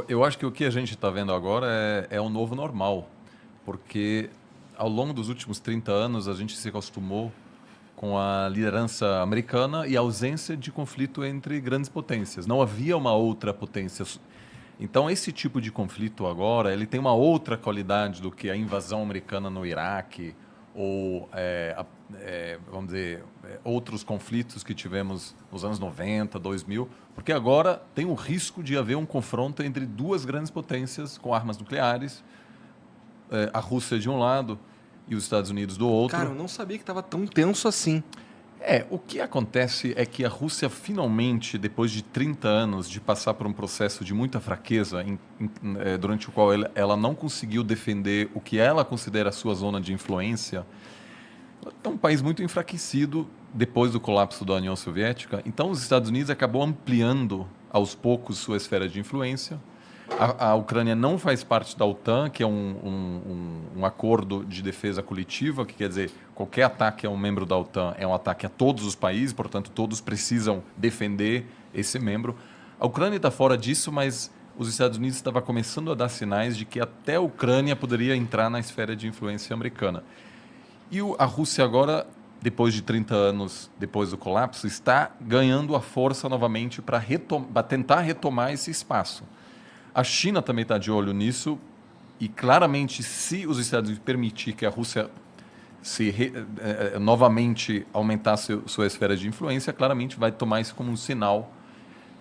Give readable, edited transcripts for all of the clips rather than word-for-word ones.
Eu acho que o que a gente está vendo agora é o novo normal, porque ao longo dos últimos 30 anos a gente se acostumou com a liderança americana e a ausência de conflito entre grandes potências. Não havia uma outra potência. Então, esse tipo de conflito agora, ele tem uma outra qualidade do que a invasão americana no Iraque ou, vamos dizer, outros conflitos que tivemos nos anos 90, 2000, porque agora tem o risco de haver um confronto entre duas grandes potências com armas nucleares, a Rússia de um lado e os Estados Unidos do outro. Cara, eu não sabia que estava tão tenso assim. O que acontece é que a Rússia finalmente, depois de 30 anos de passar por um processo de muita fraqueza, durante o qual ela não conseguiu defender o que ela considera a sua zona de influência, é um país muito enfraquecido depois do colapso da União Soviética. Então, os Estados Unidos acabou ampliando aos poucos sua esfera de influência. A Ucrânia não faz parte da OTAN, que é um acordo de defesa coletiva, que quer dizer, qualquer ataque a um membro da OTAN é um ataque a todos os países, portanto, todos precisam defender esse membro. A Ucrânia está fora disso, mas os Estados Unidos estavam começando a dar sinais de que até a Ucrânia poderia entrar na esfera de influência americana. E a Rússia agora, depois de 30 anos depois do colapso, está ganhando a força novamente para tentar retomar esse espaço. A China também está de olho nisso e, claramente, se os Estados Unidos permitir que a Rússia novamente aumentasse sua esfera de influência, claramente vai tomar isso como um sinal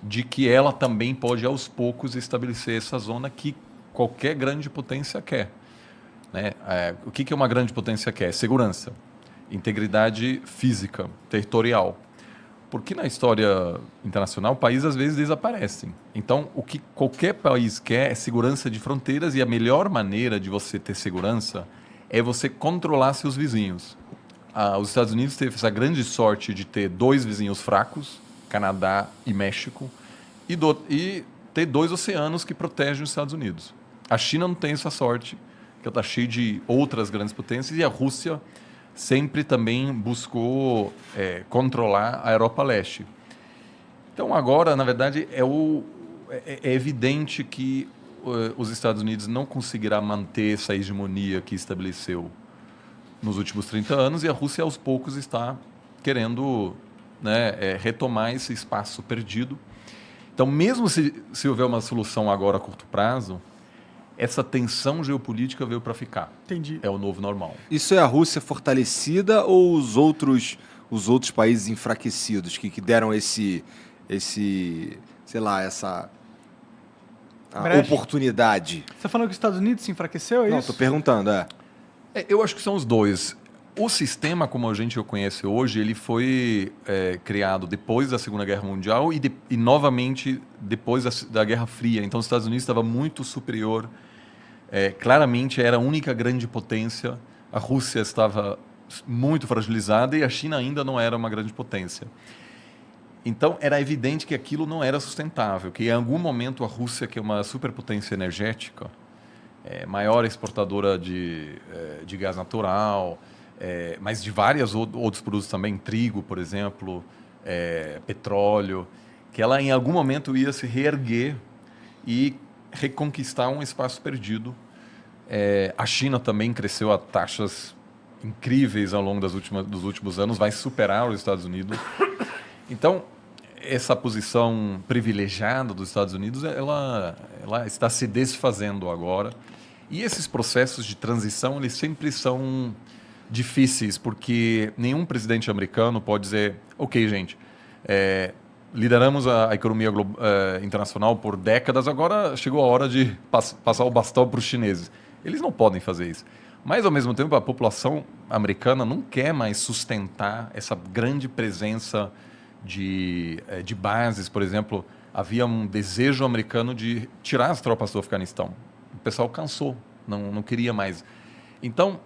de que ela também pode, aos poucos, estabelecer essa zona que qualquer grande potência quer. Né? O que uma grande potência quer? Segurança, integridade física, territorial. Porque na história internacional, países às vezes desaparecem. Então, o que qualquer país quer é segurança de fronteiras, e a melhor maneira de você ter segurança é você controlar seus vizinhos. Os Estados Unidos teve essa grande sorte de ter dois vizinhos fracos, Canadá e México, e ter dois oceanos que protegem os Estados Unidos. A China não tem essa sorte, que está cheia de outras grandes potências, e a Rússia sempre também buscou controlar a Europa Leste. Então, agora, na verdade, é evidente que os Estados Unidos não conseguirá manter essa hegemonia que estabeleceu nos últimos 30 anos, e a Rússia, aos poucos, está querendo retomar esse espaço perdido. Então, mesmo se houver uma solução agora a curto prazo, essa tensão geopolítica veio para ficar. Entendi. É o novo normal. Isso é a Rússia fortalecida ou os outros países enfraquecidos que deram essa oportunidade? Você está falando que os Estados Unidos se enfraqueceu, é Não, isso? estou perguntando, Eu acho que são os dois. O sistema, como a gente o conhece hoje, ele foi criado depois da Segunda Guerra Mundial e novamente depois da Guerra Fria. Então, os Estados Unidos estava muito superior. Claramente, era a única grande potência. A Rússia estava muito fragilizada e a China ainda não era uma grande potência. Então, era evidente que aquilo não era sustentável, que em algum momento a Rússia, que é uma superpotência energética, maior exportadora de gás natural, mas de vários outros produtos também, trigo, por exemplo, petróleo, que ela em algum momento ia se reerguer e reconquistar um espaço perdido. A China também cresceu a taxas incríveis ao longo dos últimos anos, vai superar os Estados Unidos. Então, essa posição privilegiada dos Estados Unidos, ela está se desfazendo agora. E esses processos de transição, eles sempre são difíceis, porque nenhum presidente americano pode dizer, ok, gente, lideramos a economia internacional por décadas, agora chegou a hora de passar o bastão para os chineses. Eles não podem fazer isso. Mas, ao mesmo tempo, a população americana não quer mais sustentar essa grande presença de bases. Por exemplo, havia um desejo americano de tirar as tropas do Afeganistão. O pessoal cansou, não queria mais. Então,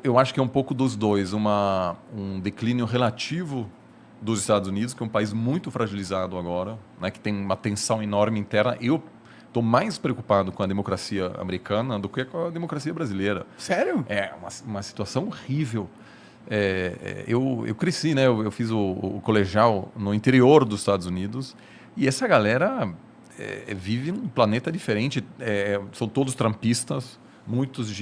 eu acho que é um pouco dos dois, um declínio relativo dos Estados Unidos, que é um país muito fragilizado agora, né, que tem uma tensão enorme interna. Eu estou mais preocupado com a democracia americana do que com a democracia brasileira. Sério? É uma situação horrível. eu cresci, né? Eu fiz o colegial no interior dos Estados Unidos e essa galera vive num planeta diferente. São todos trampistas, muitos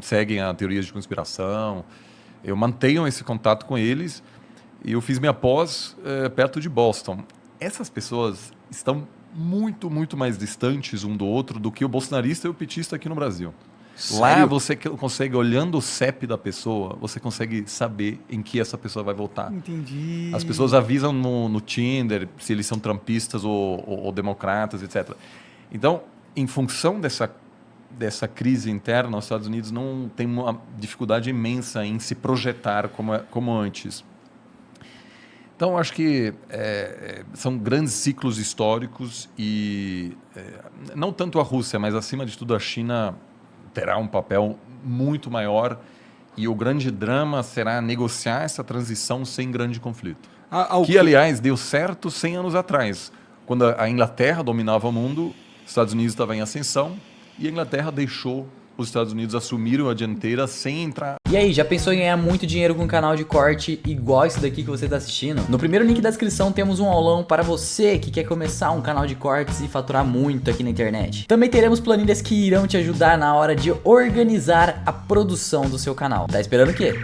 seguem a teorias de conspiração. Eu mantenho esse contato com eles e eu fiz minha pós perto de Boston. Essas pessoas estão muito, muito mais distantes um do outro do que o bolsonarista e o petista aqui no Brasil. Lá Sério? você consegue, olhando o CEP da pessoa, você consegue saber em que essa pessoa vai votar. Entendi. As pessoas avisam no Tinder se eles são trumpistas ou democratas, etc. Então, em função dessa crise interna, os Estados Unidos não tem uma dificuldade imensa em se projetar como antes. Então, acho que são grandes ciclos históricos e não tanto a Rússia, mas acima de tudo a China terá um papel muito maior e o grande drama será negociar essa transição sem grande conflito. Que, aliás, deu certo 100 anos atrás, quando a Inglaterra dominava o mundo, os Estados Unidos estavam em ascensão e a Inglaterra deixou os Estados Unidos assumirem a dianteira sem entrar. E aí, já pensou em ganhar muito dinheiro com um canal de corte igual esse daqui que você está assistindo? No primeiro link da descrição temos um aulão para você que quer começar um canal de cortes e faturar muito aqui na internet. Também teremos planilhas que irão te ajudar na hora de organizar a produção do seu canal. Tá esperando o quê?